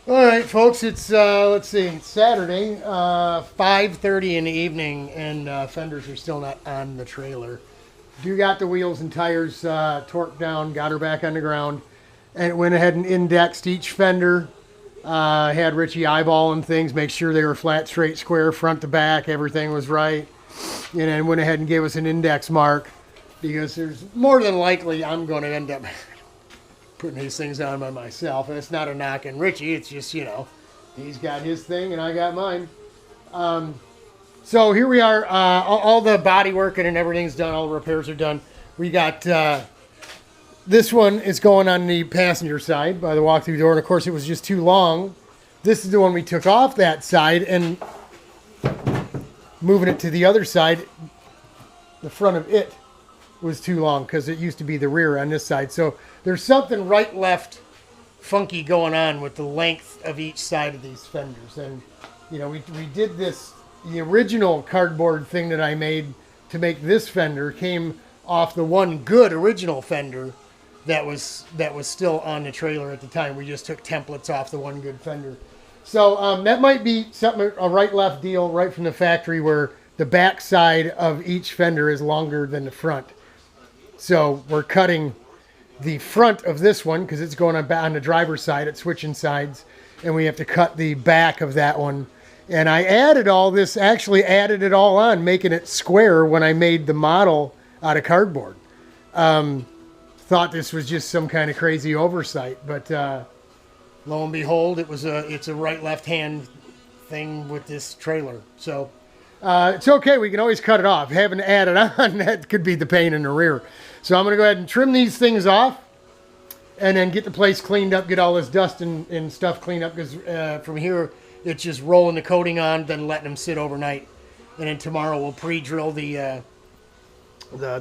All right, folks. It's let's see, it's Saturday, 5:30 in the evening, and fenders are still not on the trailer. Do got the wheels and tires torqued down, got her back on the ground, and it went ahead and indexed each fender. Had Richie eyeballing things, make sure they were flat, straight, square, front to back, everything was right, and then went ahead and gave us an index mark because there's more than likely I'm going to end up putting these things on by myself. And it's not a knock on Richie. It's just, he's got his thing and I got mine. So here we are. All the body work and everything's done. All the repairs are done. We got this one is going on the passenger side by the walk-through door. And, of course, it was just too long. This is the one we took off that side and moving it to the other side. The front of it was too long because it used to be the rear on this side. So there's something right left funky going on with the length of each side of these fenders. And we did this, the original cardboard thing that I made to make this fender came off the one good original fender that was still on the trailer at the time. We just took templates off the one good fender. So that might be something, a right left deal right from the factory, where the back side of each fender is longer than the front. So we're cutting the front of this one because it's going on the driver's side. It's switching sides, and we have to cut the back of that one. And I added all this, actually added it all on, making it square when I made the model out of cardboard. Thought this was just some kind of crazy oversight, but lo and behold, it's a right-left hand thing with this trailer. So it's okay. We can always cut it off. Having to add it on, that could be the pain in the rear. So I'm going to go ahead and trim these things off and then get the place cleaned up, get all this dust and stuff cleaned up, because from here it's just rolling the coating on, then letting them sit overnight. And then tomorrow we'll pre-drill the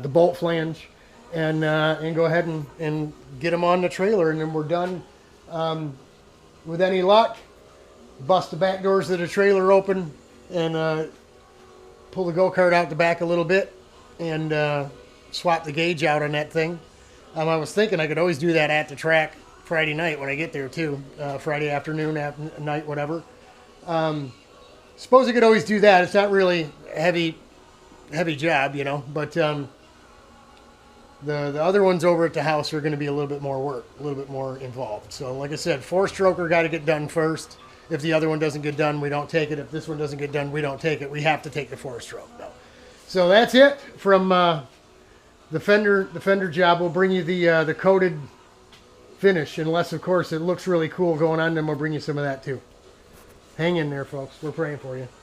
bolt flange and go ahead and get them on the trailer, and then we're done. With any luck, bust the back doors of the trailer open and pull the go-kart out the back a little bit and swap the gauge out on that thing. I was thinking I could always do that at the track Friday night when I get there too. Friday afternoon, night, whatever. Suppose I could always do that. It's not really a heavy job, but the other ones over at the house are going to be a little bit more work, a little bit more involved. So like I said, four-stroker got to get done first. If the other one doesn't get done, we don't take it. If this one doesn't get done, we don't take it. We have to take the four-stroke though. So that's it from the fender job. We'll bring you the coated finish, unless of course it looks really cool going on, then we'll bring you some of that too. Hang in there, folks. We're praying for you.